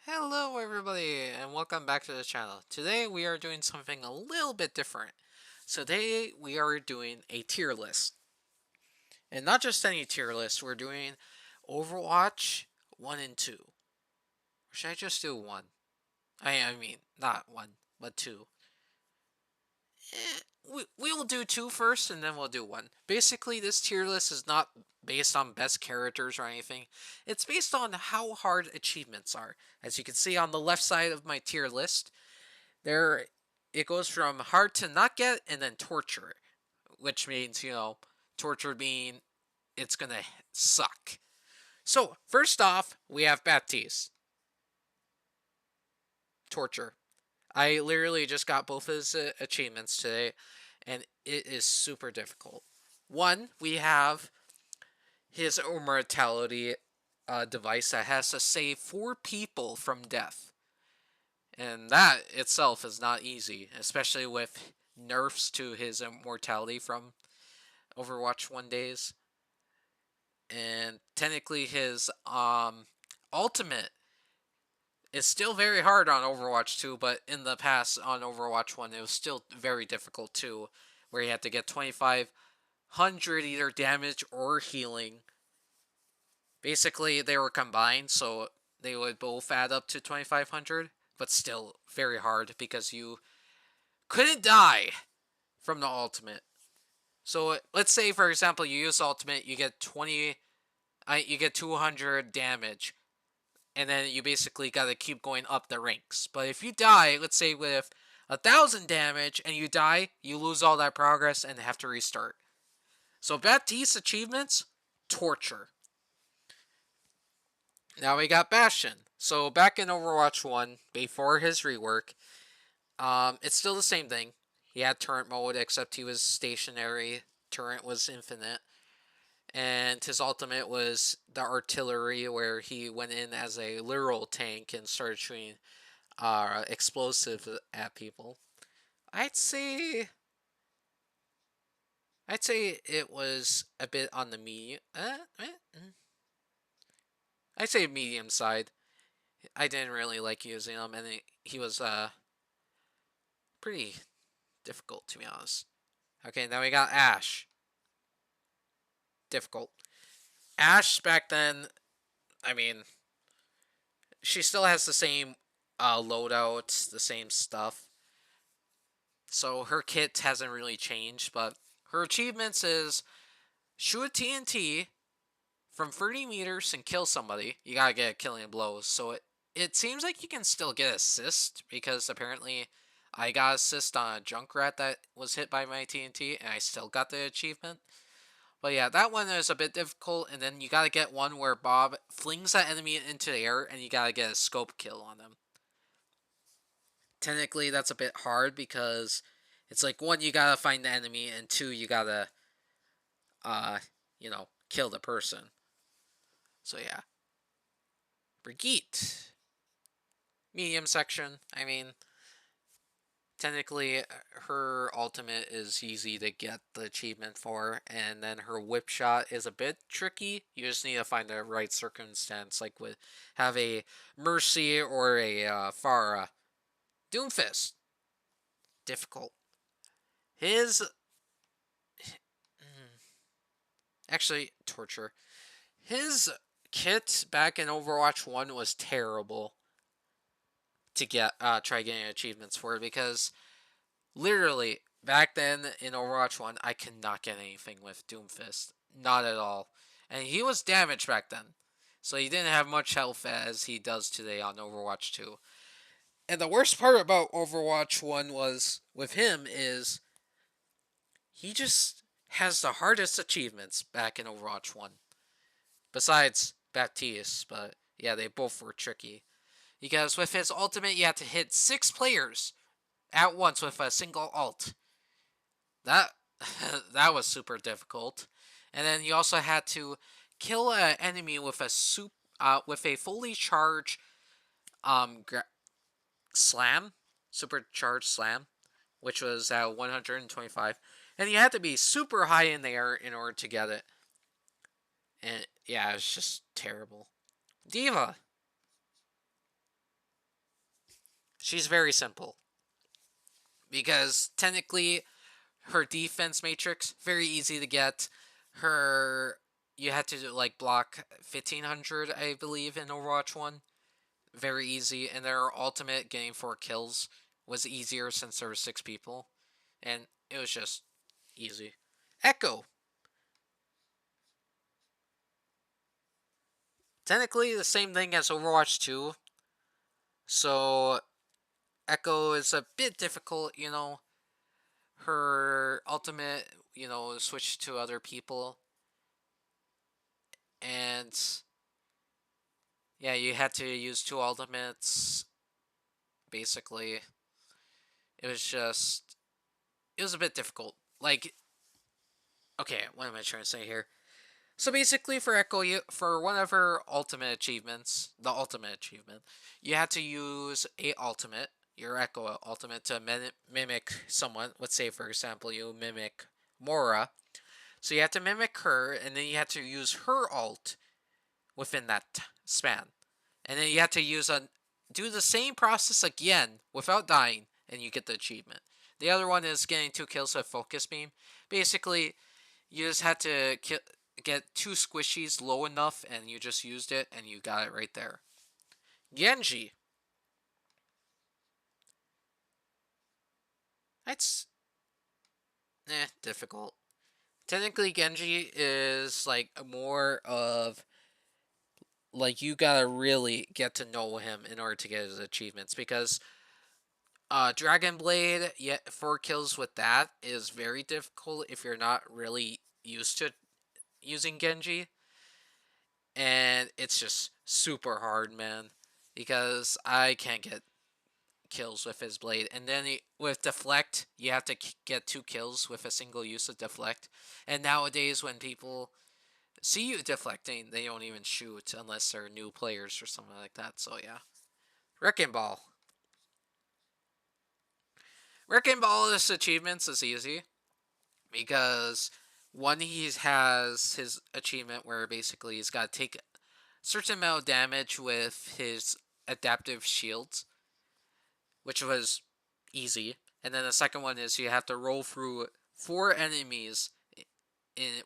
Hello everybody and welcome back to the channel. Today we are doing something a little bit different. Today we are doing a tier list. And not just any tier list, we're doing Overwatch 1 and 2. Or should I just do 1? I mean, not 1, but 2. We will do 2 first and then we'll do 1. Basically, this tier list is not based on best characters or anything. It's based on how hard achievements are. As you can see on the left side of my tier list, there it goes from hard to not get and then torture, which means, torture being it's gonna suck. So first off, we have Baptiste. Torture. I literally just got both his achievements today, and it is super difficult. One, we have his immortality device that has to save 4 people from death. And that itself is not easy, especially with nerfs to his immortality from Overwatch 1 days. And technically his ultimate is still very hard on Overwatch 2, but in the past on Overwatch 1 it was still very difficult too, where you had to get 2500 either damage or healing. Basically they were combined, so they would both add up to 2500, but still very hard because you couldn't die from the ultimate. So let's say, for example, you use ultimate, you get 200 damage, and then you basically gotta keep going up the ranks. But if you die, let's say with 1000 damage, and you die, you lose all that progress and have to restart. So Baptiste's achievements, torture. Now we got Bastion. So back in Overwatch 1, before his rework, it's still the same thing. He had turret mode, except he was stationary. Turret was infinite. And his ultimate was the artillery, where he went in as a literal tank and started shooting explosives at people. I'd say it was a bit on the medium. I'd say medium side. I didn't really like using him, and he was pretty difficult, to be honest. Okay, now we got Ashe. Difficult. Ashe back then, I mean, she still has the same loadout, the same stuff. So her kit hasn't really changed, but her achievements is shoot a TNT from 30 meters and kill somebody. You gotta get killing blows. So it seems like you can still get assist, because apparently I got assist on a Junkrat that was hit by my TNT, and I still got the achievement. But yeah, that one is a bit difficult, and then you gotta get one where Bob flings that enemy into the air, and you gotta get a scope kill on them. Technically, that's a bit hard, because it's like, one, you gotta find the enemy, and two, you gotta, kill the person. So yeah. Brigitte. Medium section. I mean, technically, her ultimate is easy to get the achievement for, and then her whip shot is a bit tricky. You just need to find the right circumstance, like with have a Mercy or a Pharah. Doomfist, difficult. His actually torture. His kit back in Overwatch 1 was terrible to get try getting achievements for, because literally back then in Overwatch 1 I could not get anything with Doomfist. Not at all. And he was damaged back then. So he didn't have much health as he does today on Overwatch 2. And the worst part about Overwatch 1 was with him is he just has the hardest achievements back in Overwatch 1. Besides Baptiste, but yeah, they both were tricky. Because with his ultimate, you have to hit 6 players at once with a single ult. That that was super difficult. And then you also had to kill an enemy with a fully charged slam, supercharged slam, which was at 125. And you had to be super high in the air in order to get it. And yeah, it's just terrible. Diva. She's very simple. Because technically, her defense matrix, very easy to get. Her, you had to like block 1500, I believe, in Overwatch 1. Very easy. And their ultimate, getting 4 kills, was easier since there were 6 people. And it was just easy. Echo. Technically the same thing as Overwatch 2. So Echo is a bit difficult, Her ultimate, switched to other people. And yeah, you had to use 2 ultimates. Basically, it was a bit difficult. Like, okay, what am I trying to say here? So basically, for Echo, for one of her ultimate achievements, the ultimate achievement, you had to use a ultimate, your Echo ultimate, to mimic someone. Let's say, for example, you mimic Mora. So you had to mimic her, and then you had to use her ult within that span. And then you have to do the same process again without dying, and you get the achievement. The other one is getting 2 kills with Focus Beam. Basically, you just had to get 2 squishies low enough, and you just used it, and you got it right there. Genji. That's difficult. Technically, Genji is like more of like you gotta really get to know him in order to get his achievements, because Dragon Blade, 4 kills with that is very difficult if you're not really used to using Genji, and it's just super hard, man, because I can't get kills with his blade. And then with Deflect, you have to get 2 kills with a single use of Deflect, and nowadays when people see you deflecting, they don't even shoot unless they're new players or something like that. So yeah. Wrecking Ball. Wrecking Ball's achievements is easy because one, he has his achievement where basically he's got to take a certain amount of damage with his adaptive shields, which was easy. And then the second one is you have to roll through 4 enemies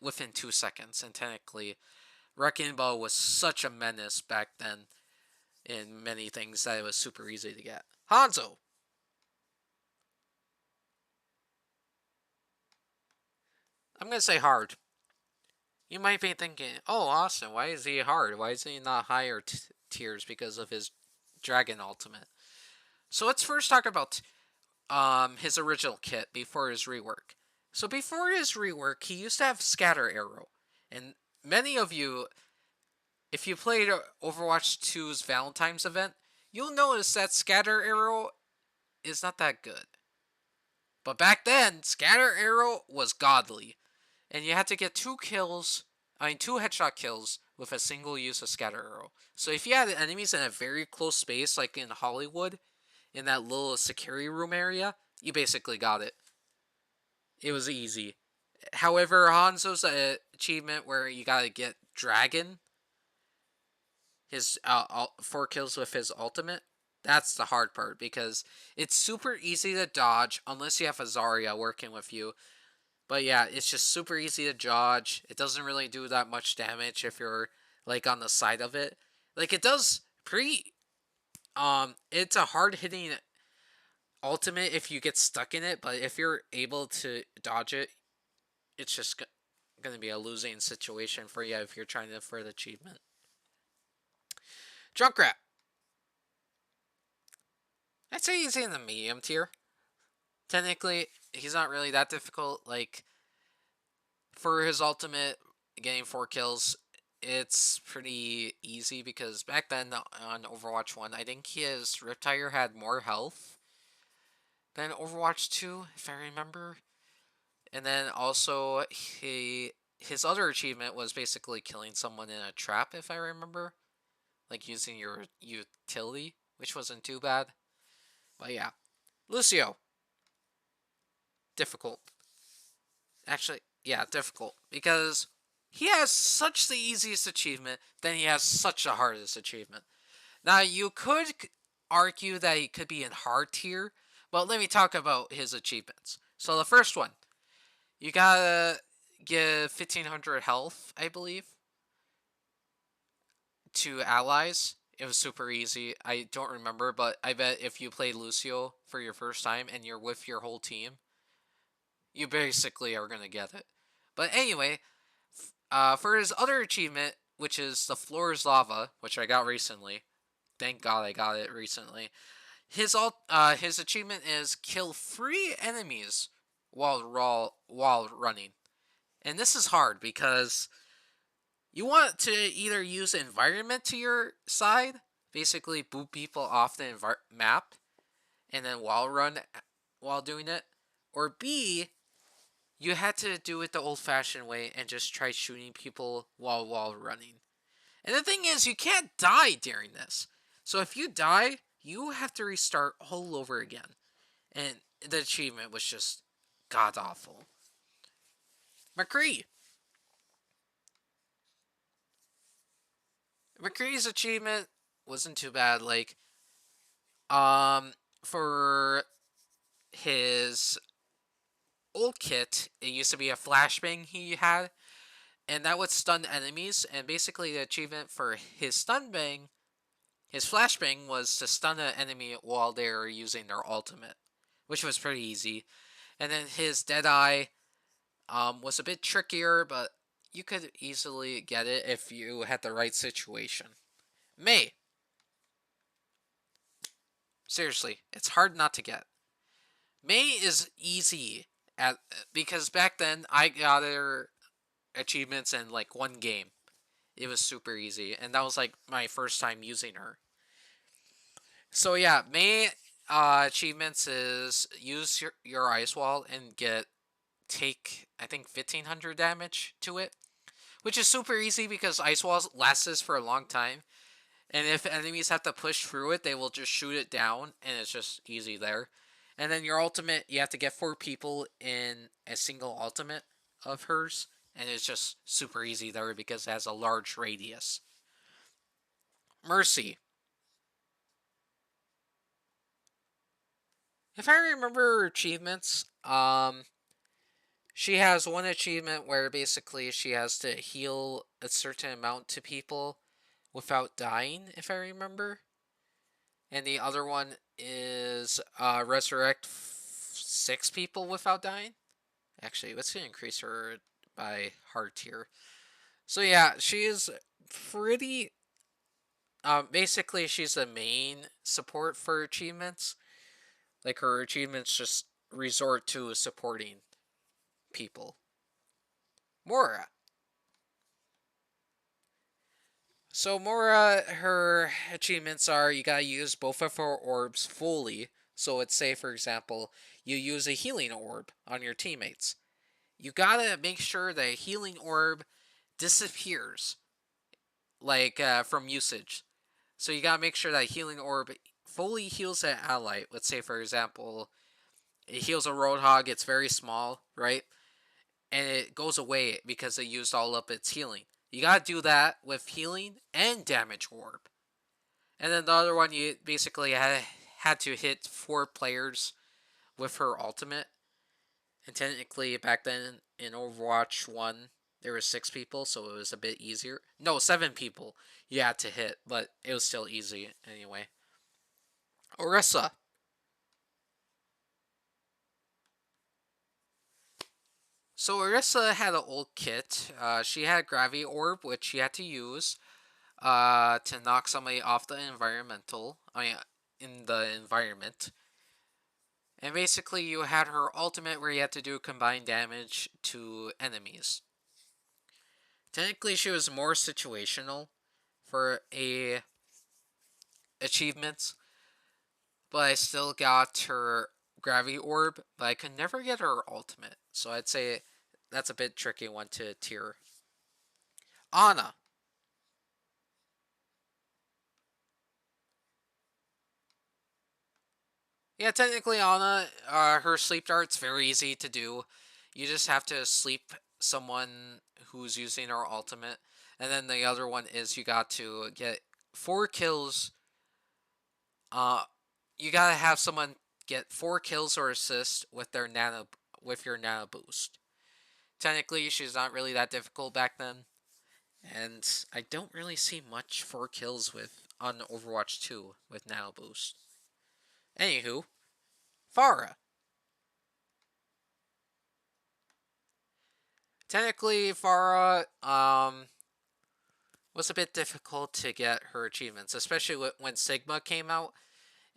within 2 seconds. And technically, Wrecking Ball was such a menace back then in many things that it was super easy to get. Hanzo. I'm going to say hard. You might be thinking, oh, Austin, why is he hard? Why is he not higher tiers because of his Dragon Ultimate? So let's first talk about his original kit before his rework. So before his rework, he used to have Scatter Arrow. And many of you, if you played Overwatch 2's Valentine's event, you'll notice that Scatter Arrow is not that good. But back then, Scatter Arrow was godly. And you had to get 2 headshot kills with a single use of Scatter Arrow. So if you had enemies in a very close space, like in Hollywood, in that little security room area, you basically got it. It was easy. However, Hanzo's achievement where you gotta get Dragon, his 4 kills with his ultimate, that's the hard part, because it's super easy to dodge unless you have a Zarya working with you. But yeah, it's just super easy to dodge. It doesn't really do that much damage if you're like on the side of it. Like it does it's a hard hitting ultimate if you get stuck in it, but if you're able to dodge it, it's just going to be a losing situation for you if you're trying to for the achievement. Junkrat. I'd say he's in the medium tier. Technically, he's not really that difficult. Like, for his ultimate, getting 4 kills, it's pretty easy because back then on Overwatch 1, I think his Riptire had more health than Overwatch 2, if I remember. And then also, his other achievement was basically killing someone in a trap, if I remember. Like using your utility, which wasn't too bad. But yeah. Lucio. Difficult. Actually, yeah, difficult. Because he has such the easiest achievement, then he has such the hardest achievement. Now, you could argue that he could be in hard tier, but let me talk about his achievements. So the first one, you gotta give 1500 health, I believe, to allies. It was super easy. I don't remember, but I bet if you play Lucio for your first time and you're with your whole team, you basically are gonna get it. But anyway, for his other achievement, which is the floor is lava, which I got recently. Thank God I got it recently. His achievement is kill 3 enemies while running, and this is hard because you want to either use environment to your side, basically boot people off the map, and then run while doing it, or B, you had to do it the old-fashioned way and just try shooting people while running. And the thing is, you can't die during this. So if you die, you have to restart all over again. And the achievement was just god awful. McCree. McCree's achievement wasn't too bad. Like, for his old kit, it used to be a flashbang he had, and that would stun enemies. And basically, the achievement for his his flashbang, was to stun an enemy while they're using their ultimate, which was pretty easy. And then his Deadeye was a bit trickier, but you could easily get it if you had the right situation. May. Seriously, it's hard not to get. May is easy because back then I got her achievements in like one game. It was super easy, and that was like my first time using her. So yeah, May achievements is use your ice wall and take I think 1500 damage to it, which is super easy because ice walls lasts for a long time, and if enemies have to push through it, they will just shoot it down, and it's just easy there. And then your ultimate, you have to get 4 people in a single ultimate of hers, and it's just super easy there because it has a large radius. Mercy. If I remember her achievements, she has one achievement where basically she has to heal a certain amount to people without dying, if I remember. And the other one is resurrect 6 people without dying. Actually, let's increase her by hard tier. So yeah, she is pretty. Basically, she's the main support for achievements. Like her achievements just resort to supporting people. Mora. So Mora, her achievements are you gotta use both of her orbs fully. So let's say, for example, you use a healing orb on your teammates. You gotta make sure the healing orb disappears, like from usage. So you gotta make sure that healing orb fully heals an ally. Let's say, for example, it heals a Roadhog. It's very small, right? And it goes away because it used all up its healing. You gotta do that with healing and damage orb. And then the other one, you basically had to hit 4 players with her ultimate. And technically, back then in Overwatch 1, there were 6 people, so it was a bit easier. No, 7 people you had to hit, but it was still easy anyway. Orisa. So Orisa had an old kit. She had Gravity Orb, which she had to use to knock somebody off the in the environment. And basically, you had her ultimate where you had to do combined damage to enemies. Technically, she was more situational for achievements, but I still got her Gravity Orb, but I could never get her ultimate. So I'd say that's a bit tricky one to tier. Ana. Yeah, technically Ana, her sleep dart's very easy to do. You just have to sleep someone who's using her ultimate. And then the other one is you got to get 4 kills Uh, you gotta have someone get 4 kills or assists with your nano boost. Technically, she's not really that difficult back then, and I don't really see much 4 kills with on Overwatch 2 with nano boost. Anywho, Pharah. Technically, Pharah was a bit difficult to get her achievements, especially when Sigma came out.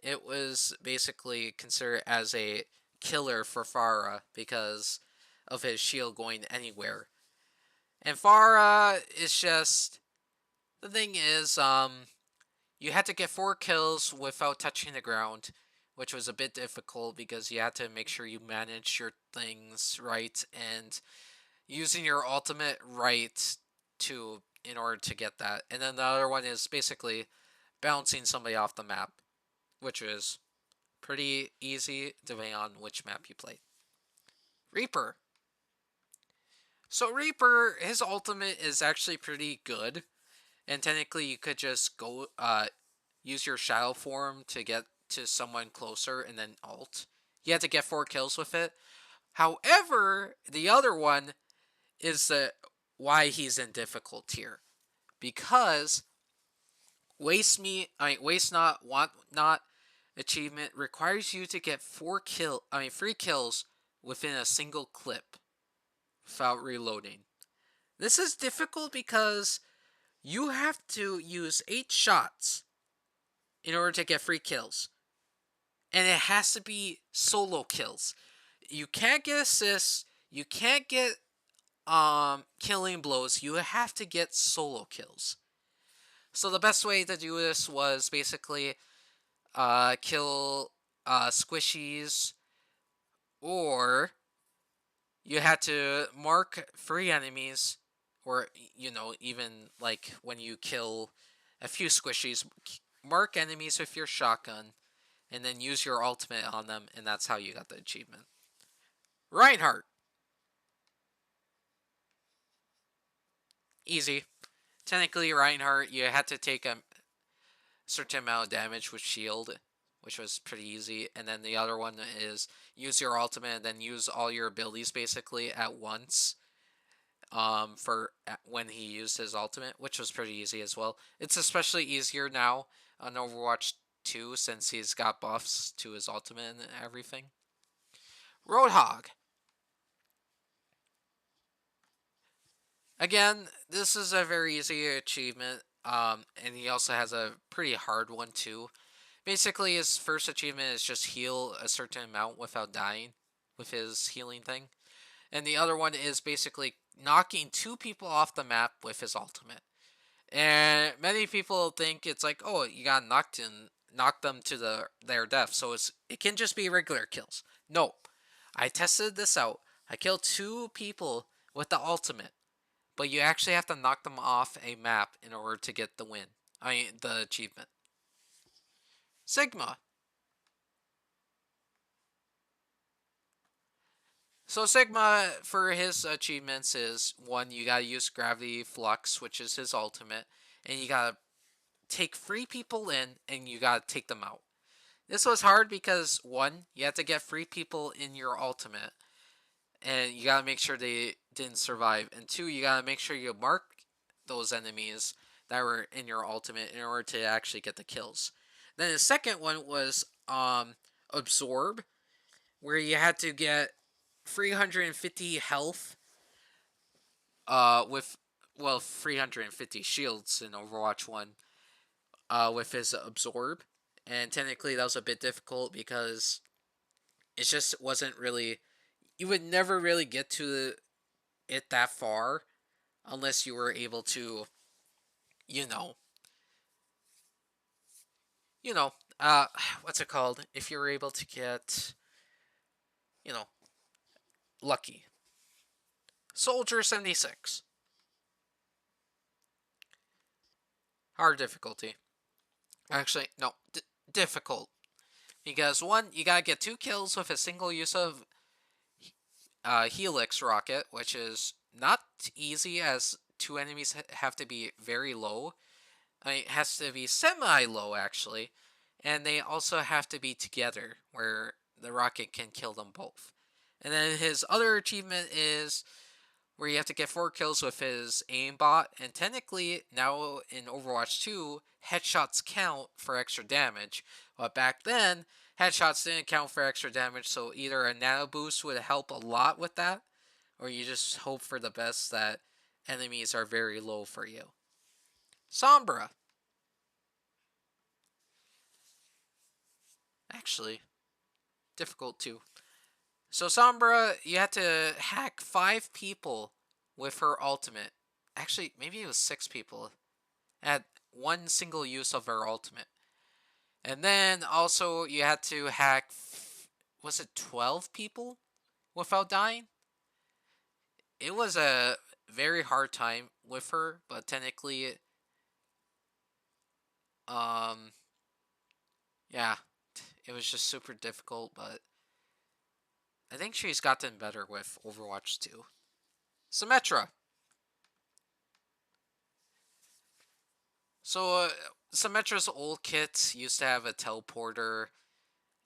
It was basically considered as a killer for Pharah because of his shield going anywhere. And Pharah is just the thing is, you had to get 4 kills without touching the ground, which was a bit difficult because you had to make sure you managed your things right and using your ultimate right to in order to get that. And then the other one is basically bouncing somebody off the map, which is pretty easy depending on which map you play. Reaper. So Reaper, his ultimate is actually pretty good, and technically you could just go use your shadow form to get to someone closer and then ult. You have to get 4 kills with it. However, the other one is why he's in difficult tier, because waste not want not achievement requires you to get 3 kills within a single clip without reloading. This is difficult because you have to use 8 shots in order to get 3 kills. And it has to be solo kills. You can't get assists, you can't get killing blows, you have to get solo kills. So the best way to do this was basically kill squishies, or you had to mark 3 enemies, or even like when you kill a few squishies, mark enemies with your shotgun and then use your ultimate on them, and that's how you got the achievement. Reinhardt. Easy. Technically, Reinhardt, you had to take a certain amount of damage with shield, which was pretty easy. And then the other one is use your ultimate and then use all your abilities basically at once. For when he used his ultimate, which was pretty easy as well. It's especially easier now on Overwatch 2 since he's got buffs to his ultimate and everything. Roadhog. Again, this is a very easy achievement, and he also has a pretty hard one too. Basically, his first achievement is just heal a certain amount without dying with his healing thing. And the other one is basically knocking 2 people off the map with his ultimate. And many people think it's like, oh, you got knock them to their death, so it can just be regular kills. No, I tested this out. I killed 2 people with the ultimate, but you actually have to knock them off a map in order to get the win. The achievement. Sigma. So Sigma, for his achievements, is 1, you gotta use Gravity Flux, which is his ultimate, and you gotta take 3 people in, and you gotta take them out. This was hard because 1, you have to get 3 people in your ultimate, and you gotta make sure they didn't survive, and 2, you gotta make sure you mark those enemies that were in your ultimate in order to actually get the kills. Then the second one was Absorb, where you had to get 350 health with 350 shields in Overwatch 1 with his Absorb. And technically that was a bit difficult because it just wasn't really, you would never really get to it that far unless you were able to, you know, you know, what's it called? If you were able to get, you know, lucky. Soldier 76. Hard difficulty. Actually, no, difficult. Because 1, you gotta get 2 kills with a single use of Helix Rocket, which is not easy as 2 enemies have to be very low. I mean, it has to be semi-low, actually. and they also have to be together, where the rocket can kill them both. And then his other achievement is where you have to get 4 kills with his aimbot, and technically now in Overwatch 2, headshots count for extra damage, but back then, headshots didn't count for extra damage, so either a nano boost would help a lot with that, or you just hope for the best that enemies are very low for you. Sombra. Actually, difficult too. So Sombra, you had to hack 5 people with her ultimate. Actually, maybe it was 6 people at one single use of her ultimate. And then also you had to hack, was it 12 people without dying? It was a very hard time with her, but technically, um, yeah, it was just super difficult, but I think she's gotten better with Overwatch 2. Symmetra. So, Symmetra's old kit used to have a teleporter,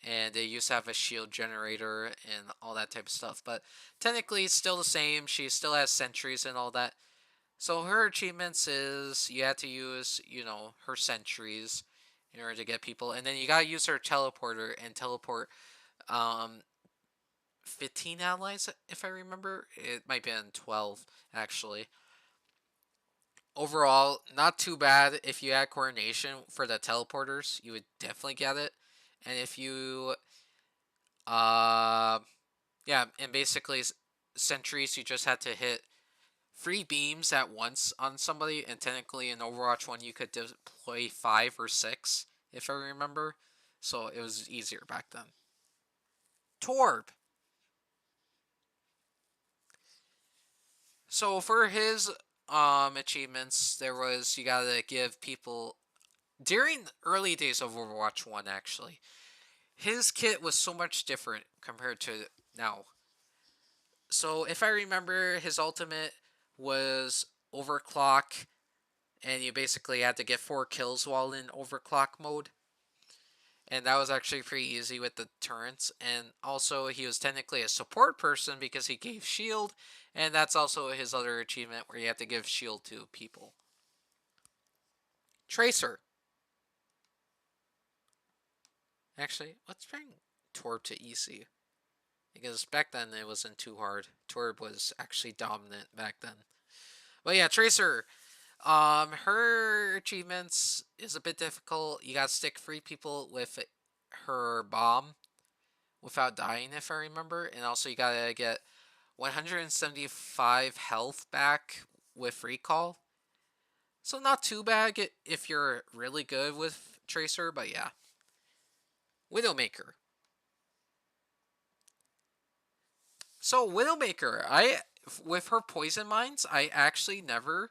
and they used to have a shield generator and all that type of stuff. But technically, it's still the same. She still has sentries and all that. So her achievements is you have to use, her sentries in order to get people, and then you gotta use her teleporter and teleport um 15 allies, if I remember. It might be 12 actually. Overall, not too bad. If you add coordination for the teleporters, you would definitely get it. And if you uh yeah, and basically sentries, you just had to hit 3 beams at once on somebody, and technically in Overwatch 1 you could deploy 5 or 6, if I remember. So it was easier back then. Torb. So for his achievements, there was, you gotta give people during the early days of Overwatch 1 actually. His kit was so much different compared to now. So if I remember, his ultimate was overclock, and you basically had to get 4 kills while in overclock mode. And that was actually pretty easy with the turrets. And also, he was technically a support person because he gave shield, and that's also his other achievement where you have to give shield to people. Tracer. Actually, let's bring Torb to easy, because back then it wasn't too hard. Torb was actually dominant back then. But yeah, Tracer. Her achievements is a bit difficult. You gotta stick 3 people with her bomb without dying, if I remember, and also you gotta get 175 health back with recall. So not too bad if you're really good with Tracer, but yeah. Widowmaker. So Widowmaker, with her poison mines, I actually never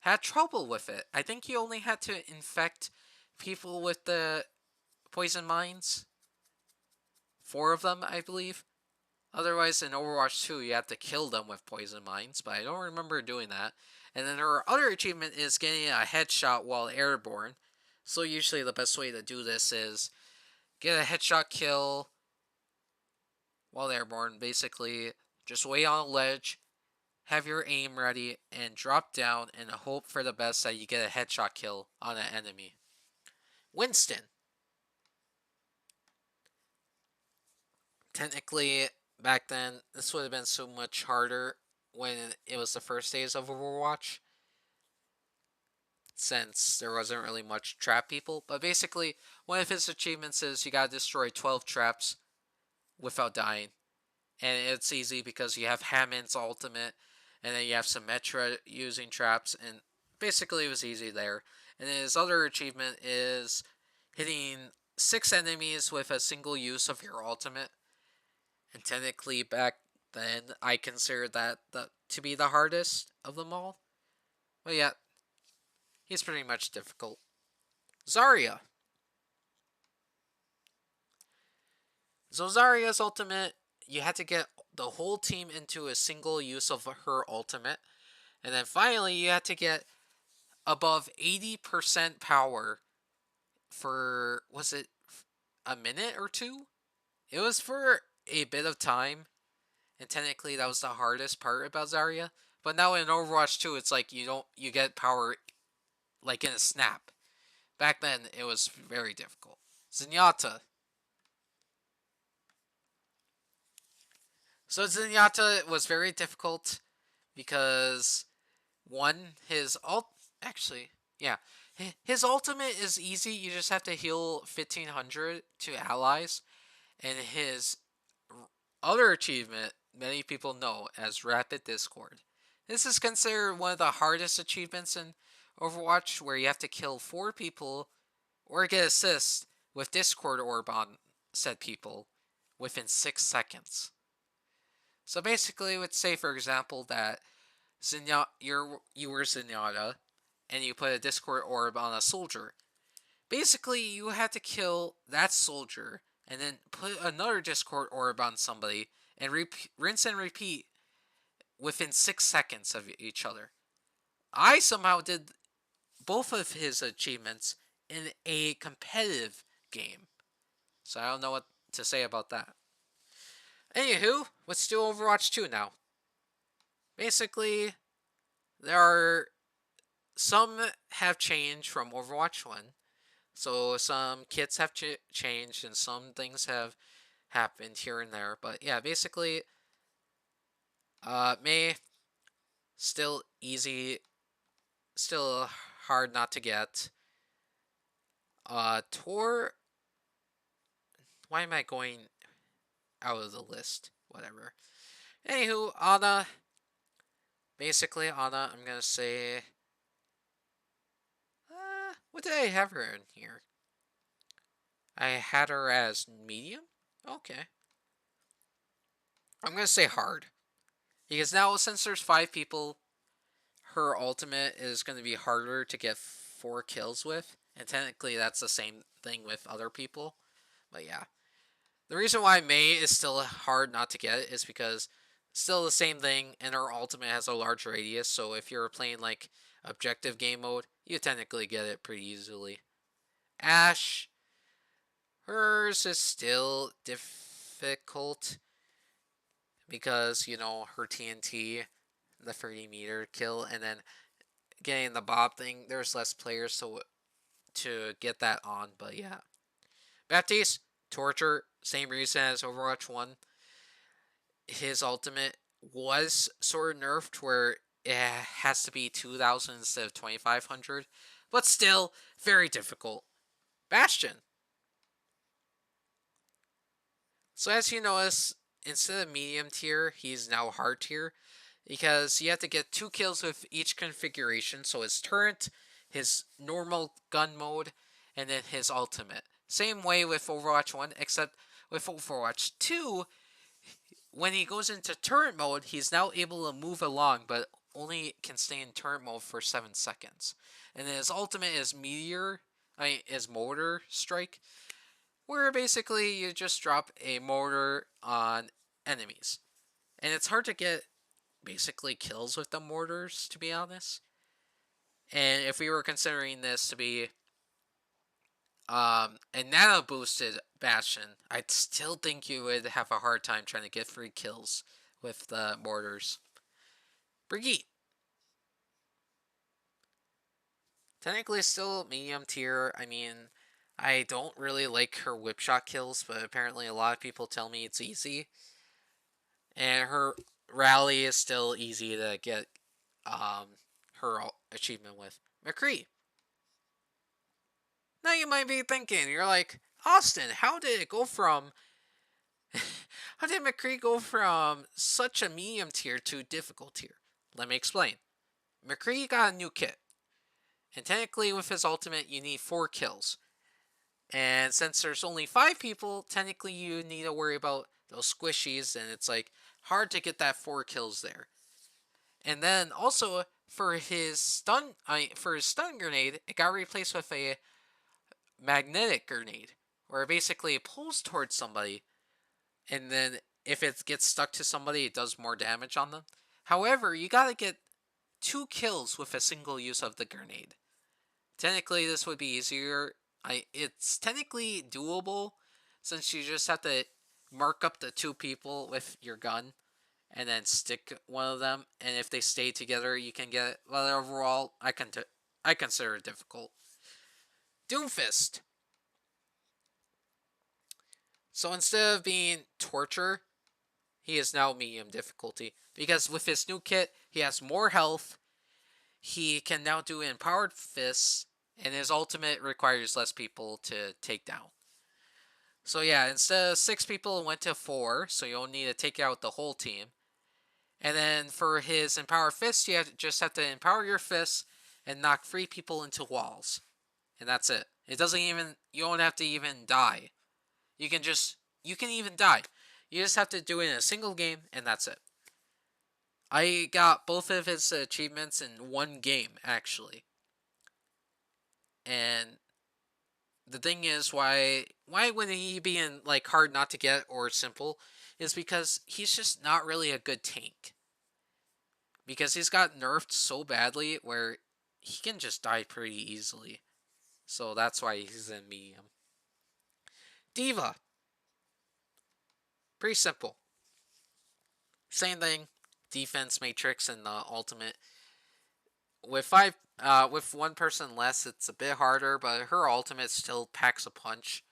had trouble with it. I think you only had to infect people with the poison mines. 4 of them, I believe. Otherwise, in Overwatch 2, you have to kill them with poison mines, but I don't remember doing that. And then her other achievement is getting a headshot while airborne. So usually the best way to do this is get a headshot kill while airborne. Basically, just wait on a ledge, have your aim ready, and drop down and hope for the best that you get a headshot kill on an enemy. Winston. Technically, back then, this would have been so much harder when it was the first days of Overwatch, since there wasn't really much trap people. But basically, one of his achievements is you gotta destroy 12 traps without dying. And it's easy because you have Hammond's ultimate, and then you have Symmetra using traps, and basically it was easy there. And then his other achievement is hitting 6 enemies with a single use of your ultimate. And technically back then, I considered that to be the hardest of them all. But yeah, he's pretty much difficult. Zarya. So Zarya's ultimate, you had to get the whole team into a single use of her ultimate. And then finally, you had to get above 80% power for, was it a minute or two? It was for a bit of time, and technically that was the hardest part about Zarya. But now in Overwatch 2, it's like you get power like in a snap. Back then, it was very difficult. Zenyatta. So Zenyatta was very difficult because one, his actually, yeah, his ultimate is easy. You just have to heal 1500 to allies, and his other achievement many people know as Rapid Discord. This is considered one of the hardest achievements in Overwatch, where you have to kill 4 people or get assists with Discord orb on said people within 6 seconds. So basically, let's say, for example, that you were Zenyatta, and you put a Discord orb on a soldier. Basically, you had to kill that soldier, and then put another Discord orb on somebody, and rinse and repeat within 6 seconds of each other. I somehow did both of his achievements in a competitive game. So I don't know what to say about that. Anywho, let's do Overwatch 2 now. Basically, there are some have changed from Overwatch 1. So some kits have changed and some things have happened here and there. But yeah, basically, May, still easy, still hard not to get. Tor, why am I going out of the list? Whatever. Anywho, Ana, basically Ana, I'm gonna say, what did I have her in here? I had her as medium? Okay. I'm gonna say hard. Because now, since there's 5 people, her ultimate is gonna be harder to get 4 kills with. And technically that's the same thing with other people. But yeah. The reason why Mei is still hard not to get is because still the same thing, and her ultimate has a large radius, so if you're playing like objective game mode, you technically get it pretty easily. Ashe, hers is still difficult because, you know, her TNT, the 30-meter kill, and then getting the Bob thing, there's less players so to get that on, but yeah. Baptiste, Torture, same reason as Overwatch 1. His ultimate was sort of nerfed where it has to be 2000 instead of 2500, but still very difficult. Bastion. So as you notice, instead of medium tier, he's now hard tier because you have to get 2 kills with each configuration. So his turret, his normal gun mode, and then his ultimate. Same way with Overwatch 1, except with Overwatch 2, when he goes into turret mode, he's now able to move along, but only can stay in turret mode for 7 seconds. And then his ultimate is is Mortar Strike, where basically you just drop a mortar on enemies. And it's hard to get basically kills with the mortars, to be honest. And if we were considering this to be a nano boosted Bastion, I'd still think you would have a hard time trying to get free kills with the mortars. Brigitte. Technically still medium tier. I mean, I don't really like her whip shot kills, but apparently a lot of people tell me it's easy. And her rally is still easy to get her achievement with. McCree. Now you might be thinking, you're like, Austin, how did it go from how did McCree go from such a medium tier to difficult tier? Let me explain. McCree got a new kit. And technically with his ultimate you need 4 kills. And since there's only 5 people, technically you need to worry about those squishies, and it's like hard to get that 4 kills there. And then also for his stun grenade, it got replaced with a magnetic grenade, where it basically pulls towards somebody, and then if it gets stuck to somebody, it does more damage on them. However, you gotta get 2 kills with a single use of the grenade. Technically, this would be easier it's technically doable since you just have to mark up the two people with your gun and then stick one of them, and if they stay together, you can get it. But overall, I consider it difficult. Doomfist. So instead of being torture, he is now medium difficulty because with his new kit, he has more health. He can now do empowered fists, and his ultimate requires less people to take down. So yeah, instead of 6 people, it went to 4, so you only need to take out the whole team. And then for his empower fist, just have to empower your fists and knock 3 people into walls, and that's it. It doesn't even you don't have to even die. You can even die. You just have to do it in a single game, and that's it. I got both of his achievements in one game actually, and the thing is why wouldn't he be in like hard not to get or simple is because he's just not really a good tank. Because he's got nerfed so badly where he can just die pretty easily. So that's why he's in medium. Diva. Pretty simple. Same thing. Defense matrix and the ultimate. With one person less, it's a bit harder, but her ultimate still packs a punch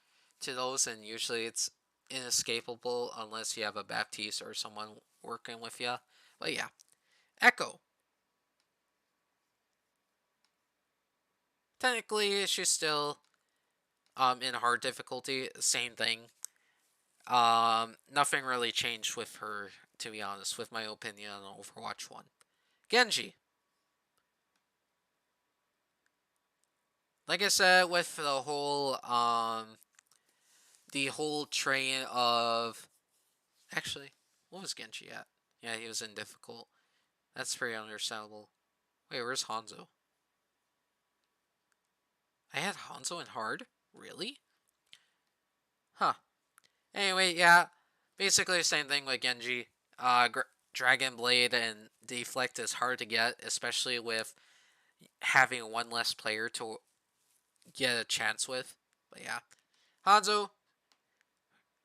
to those, and usually it's inescapable unless you have a Baptiste or someone working with you. But yeah, Echo. Technically, she's still in hard difficulty. Same thing. Nothing really changed with her, to be honest, with my opinion on Overwatch 1. Genji. Like I said, with the whole train of actually, what was Genji at? Yeah, he was in difficult. That's pretty understandable. Wait, where's Hanzo? I had Hanzo in hard? Really? Huh. Anyway, yeah. Basically the same thing with Genji. Dragon Blade and Deflect is hard to get, especially with having one less player to get a chance with. But yeah. Hanzo,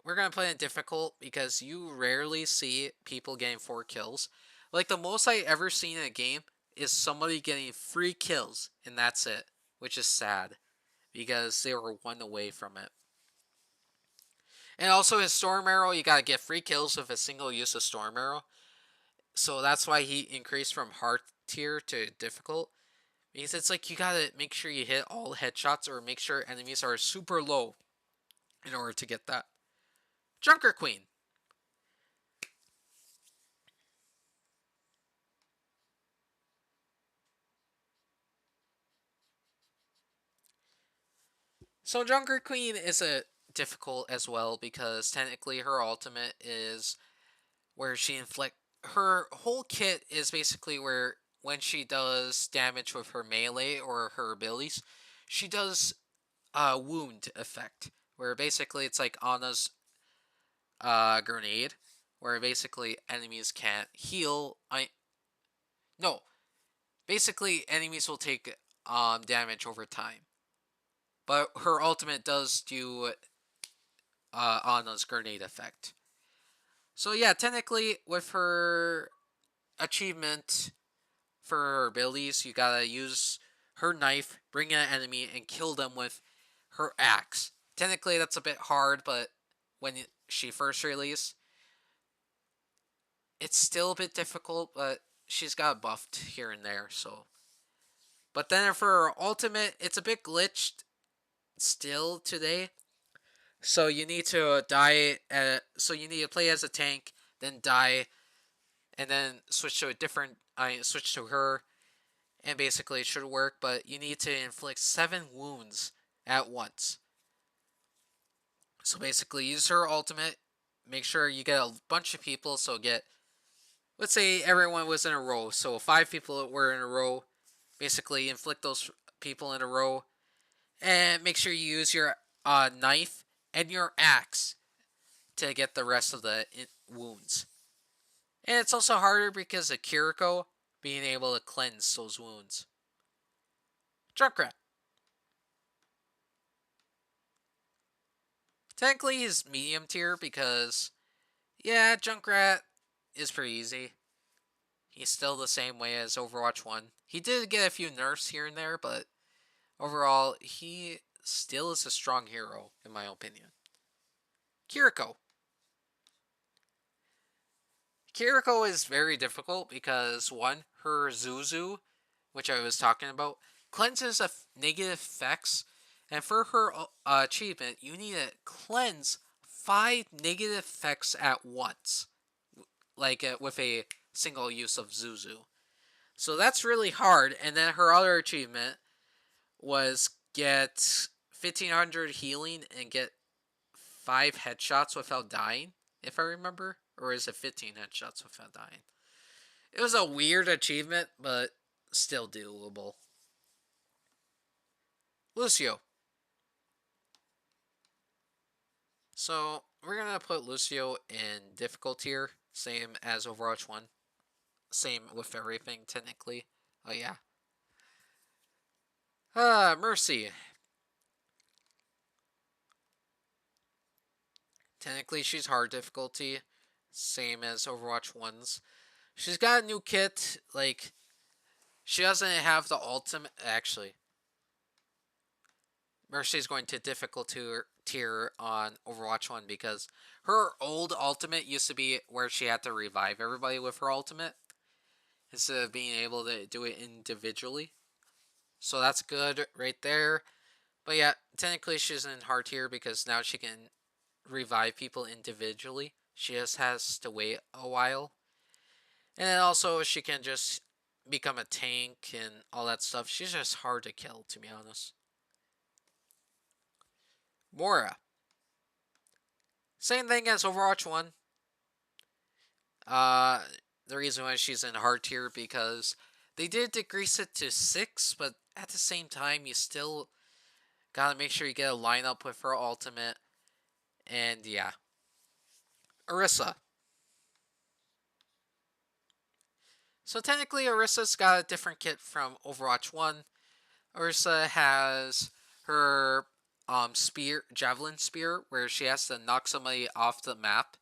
we're going to play it difficult because you rarely see people getting 4 kills. Like, the most I ever seen in a game is somebody getting 3 kills, and that's it. Which is sad, because they were 1 away from it. And also his Storm Arrow, you gotta get 3 kills with a single use of Storm Arrow. So that's why he increased from hard tier to difficult. Because it's like you gotta make sure you hit all headshots or make sure enemies are super low in order to get that. Junker Queen. So Junker Queen is a difficult as well because technically her ultimate is where she inflict her whole kit is basically where when she does damage with her melee or her abilities, she does a wound effect where basically it's like Anna's grenade, where basically enemies can't heal. No, basically enemies will take damage over time, but her ultimate does do Anna's grenade effect. So yeah, technically with her achievement for her abilities, you gotta use her knife, bring in an enemy, and kill them with her axe. Technically, that's a bit hard, but when she first released, it's still a bit difficult, but she's got buffed here and there, so. But then for her ultimate, it's a bit glitched still today. So you need to die. So you need to play as a tank, then die, and then switch to a different. I switch to her, and basically it should work. But you need to inflict 7 wounds at once. So basically, use her ultimate. Make sure you get a bunch of people. So get, let's say everyone was in a row. So 5 people were in a row. Basically, inflict those people in a row, and make sure you use your knife and your axe to get the rest of the wounds. And it's also harder because of Kiriko being able to cleanse those wounds. Junkrat. Technically, he's medium tier because, yeah, Junkrat is pretty easy. He's still the same way as Overwatch 1. He did get a few nerfs here and there, but overall, he still is a strong hero, in my opinion. Kiriko. Kiriko is very difficult because, one, her Zuzu, which I was talking about, cleanses negative effects, and for her achievement, you need to cleanse 5 negative effects at once, like with a single use of Zuzu. So that's really hard, and then her other achievement was get 1500 healing and get 5 headshots without dying, if I remember. Or is it 15 headshots without dying? It was a weird achievement, but still doable. Lucio. So we're going to put Lucio in difficult tier, same as Overwatch 1. Same with everything, technically. Oh, yeah. Mercy. Technically, she's hard difficulty, same as Overwatch 1's. She's got a new kit, like, she doesn't have the ultimate, actually. Mercy's going to difficult tier on Overwatch 1 because her old ultimate used to be where she had to revive everybody with her ultimate instead of being able to do it individually. So that's good right there. But yeah, technically she's in hard tier because now she can revive people individually. She just has to wait a while. And then also she can just become a tank and all that stuff. She's just hard to kill, to be honest. Mora. Same thing as Overwatch 1. Uh, the reason why she's in hard tier because they did decrease it to 6, but at the same time, you still gotta make sure you get a lineup with her ultimate. And yeah. Orisa. So technically, Orisa's got a different kit from Overwatch 1. Orisa has her javelin spear, where she has to knock somebody off the map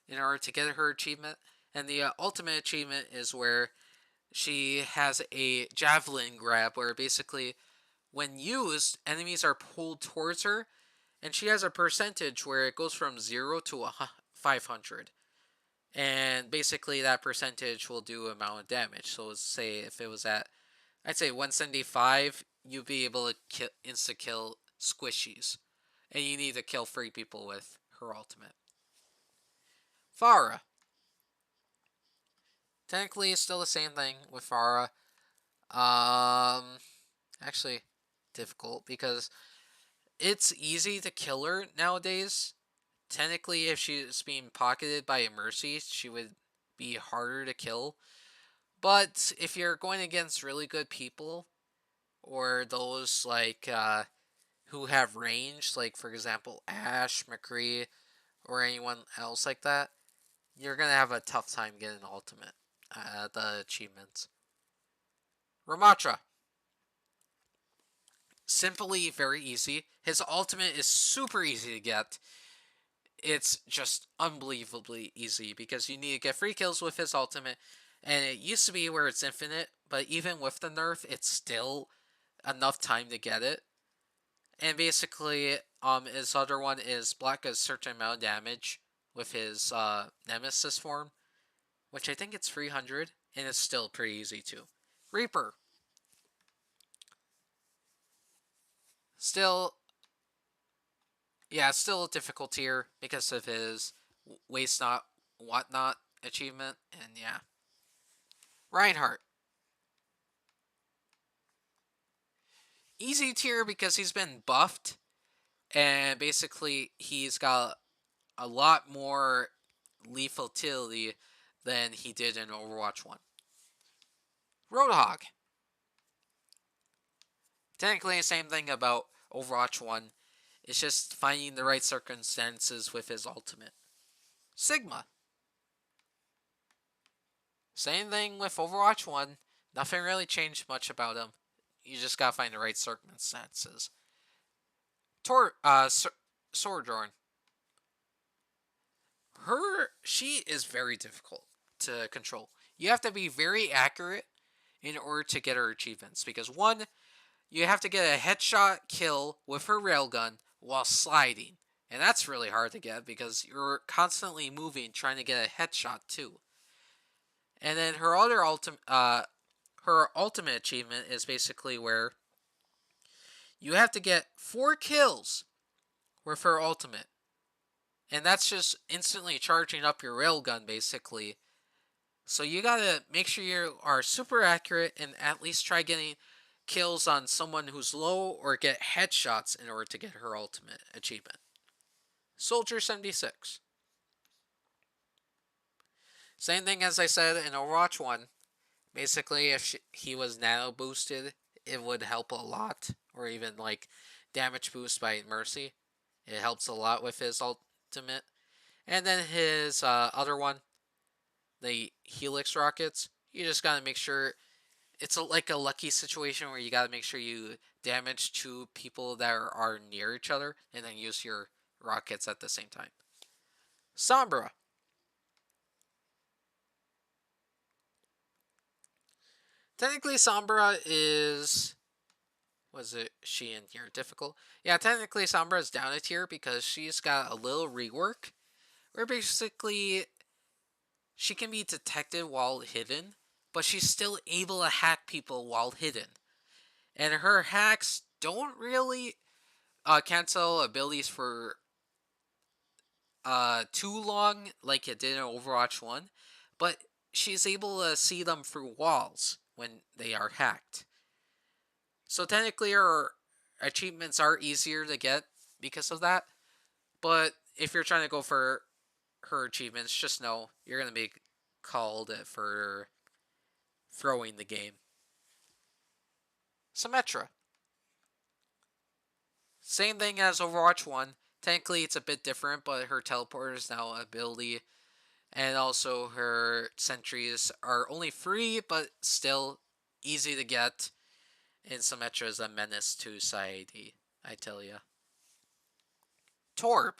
in order to get her achievement. And the ultimate achievement is where she has a javelin grab, where basically, when used, enemies are pulled towards her, and she has a percentage where it goes from 0 to 500. And basically, that percentage will do amount of damage. So, let's say if it was at, I'd say 175, you'd be able to insta kill squishies. And you need to kill 3 people with her ultimate. Pharah. Technically, it's still the same thing with Pharah. Actually, difficult because it's easy to kill her nowadays. Technically, if she's being pocketed by a Mercy, she would be harder to kill. But if you're going against really good people, or those like who have range, like for example Ash, McCree, or anyone else like that, you're gonna have a tough time getting ultimate the achievements. Ramatra. Simply very easy. His ultimate is super easy to get. It's just unbelievably easy because you need to get free kills with his ultimate. And it used to be where it's infinite, but even with the nerf, it's still enough time to get it. And basically, his other one is block a certain amount of damage with his Nemesis form, which I think it's 300, and it's still pretty easy too. Reaper. Still, yeah, it's still a difficult tier because of his waste not, whatnot achievement, and yeah. Reinhardt. Easy tier because he's been buffed, and basically he's got a lot more lethality than he did in Overwatch 1. Roadhog. Technically the same thing about Overwatch 1. It's just finding the right circumstances with his ultimate. Sigma. Same thing with Overwatch 1. Nothing really changed much about him. You just gotta find the right circumstances. Sojourn. She is very difficult to control. You have to be very accurate in order to get her achievements because one, you have to get a headshot kill with her railgun while sliding. And that's really hard to get because you're constantly moving trying to get a headshot too. And then her ultimate achievement is basically where you have to get 4 kills with her ultimate. And that's just instantly charging up your railgun basically. So you gotta make sure you are super accurate and at least try getting kills on someone who's low or get headshots in order to get her ultimate achievement. Soldier 76. Same thing as I said in Overwatch 1. Basically, if he was nano boosted, it would help a lot. Or even like damage boost by Mercy. It helps a lot with his ultimate. And then his other one, the Helix rockets, you just gotta make sure it's like a lucky situation where you gotta make sure you damage 2 people that are near each other and then use your rockets at the same time. Sombra. Technically, Sombra is. Was it she in here difficult? Yeah, technically, Sombra is down a tier because she's got a little rework where basically she can be detected while hidden, but she's still able to hack people while hidden. And her hacks don't really cancel abilities for too long like it did in Overwatch 1, but she's able to see them through walls when they are hacked. So technically her achievements are easier to get because of that, but if you're trying to go for her achievements, just know you're going to be called for throwing the game. Symmetra. Same thing as Overwatch 1. Technically, it's a bit different, but her teleporter is now an ability. And also, her sentries are only free, but still easy to get. And Symmetra is a menace to society, I tell ya. Torb.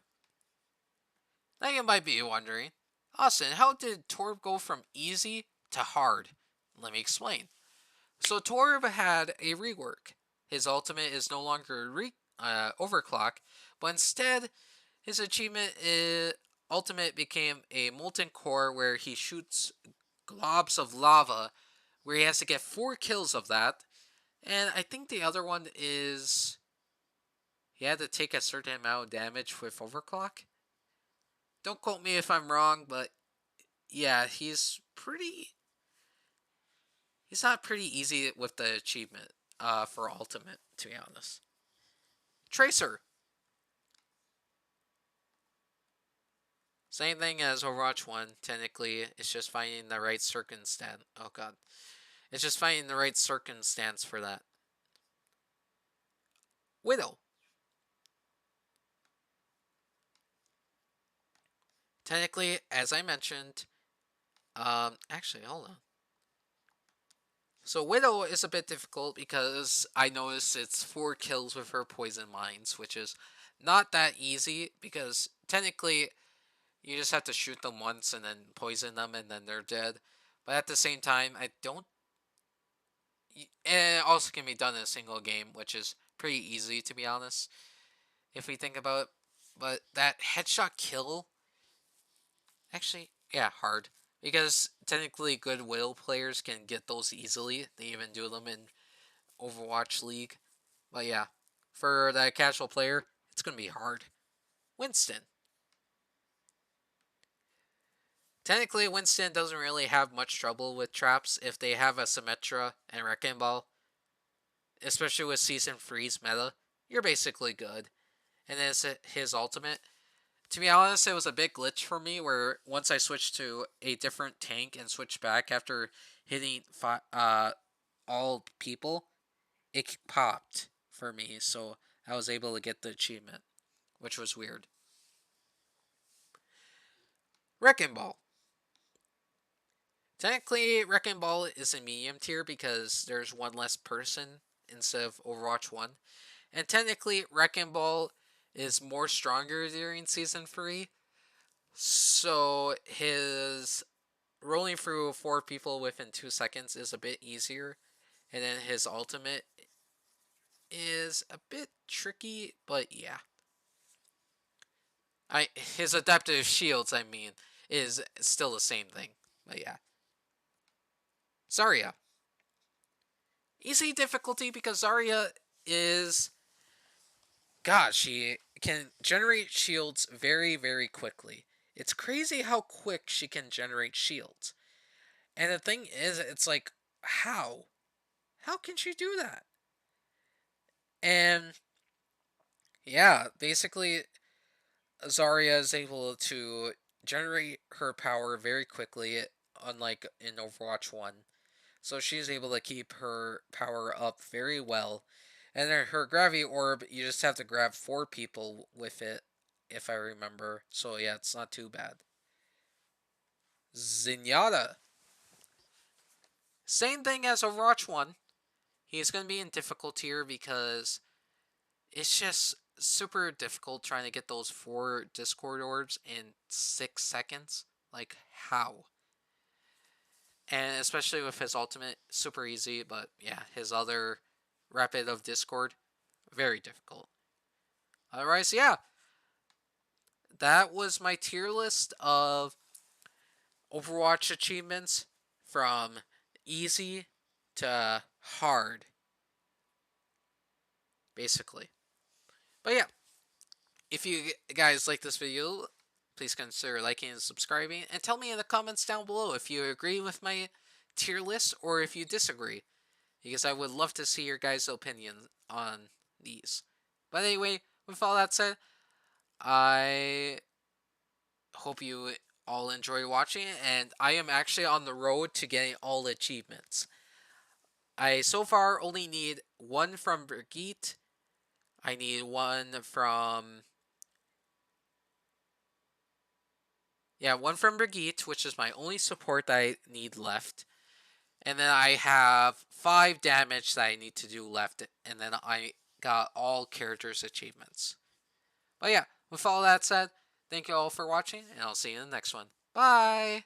Now you might be wondering, Austin, how did Torb go from easy to hard? Let me explain. So Torb had a rework. His ultimate is no longer overclock, but instead his ultimate became a molten core where he shoots globs of lava, where he has to get 4 kills of that. And I think the other one is he had to take a certain amount of damage with overclock. Don't quote me if I'm wrong, but yeah, he's not pretty easy with the achievement for ultimate, to be honest. Tracer. Same thing as Overwatch 1, technically. It's just finding the right circumstance. Oh god. It's just finding the right circumstance for that. Widow. Technically, as I mentioned, actually, hold on. So Widow is a bit difficult because I noticed it's 4 kills with her poison mines, which is not that easy because technically you just have to shoot them once and then poison them and then they're dead. But at the same time, I don't. And it also can be done in a single game, which is pretty easy to be honest, if we think about it. But that headshot kill, actually, yeah, hard. Because technically good Widow players can get those easily. They even do them in Overwatch League. But yeah, for that casual player, it's going to be hard. Winston. Technically, Winston doesn't really have much trouble with traps if they have a Symmetra and Wrecking Ball. Especially with Season 3's meta, you're basically good. And then his ultimate. To be honest, it was a big glitch for me where once I switched to a different tank and switched back after hitting all people, it popped for me, so I was able to get the achievement, which was weird. Wrecking Ball. Technically, Wrecking Ball is a medium tier because there's one less person instead of Overwatch 1. And technically, Wrecking Ball is more stronger during Season 3. So his rolling through 4 people within 2 seconds is a bit easier, and then his ultimate is a bit tricky, but yeah. His adaptive shields, I mean, is still the same thing. But yeah. Zarya. Easy difficulty because Zarya is, God, she can generate shields very, very quickly. It's crazy how quick she can generate shields. And the thing is, it's like, how? How can she do that? And yeah, basically, Zarya is able to generate her power very quickly, unlike in Overwatch 1. So she's able to keep her power up very well. And then her gravity orb, you just have to grab 4 people with it, if I remember. So yeah, it's not too bad. Zenyatta. Same thing as Overwatch 1. He's going to be in difficult tier because it's just super difficult trying to get those 4 Discord orbs in 6 seconds. Like, how? And especially with his ultimate, super easy, but yeah, his other Rapid of Discord, very difficult. Otherwise, yeah, that was my tier list of Overwatch achievements from easy to hard, basically. But yeah, if you guys like this video, please consider liking and subscribing, and tell me in the comments down below if you agree with my tier list or if you disagree, because I would love to see your guys' opinions on these. But anyway, with all that said, I hope you all enjoy watching, and I am actually on the road to getting all achievements. I so far only need one from Brigitte. I need one from, yeah, one from Brigitte, which is my only support that I need left. And then I have 5 damage that I need to do left, and then I got all characters achievements. But yeah, with all that said, thank you all for watching, and I'll see you in the next one. Bye!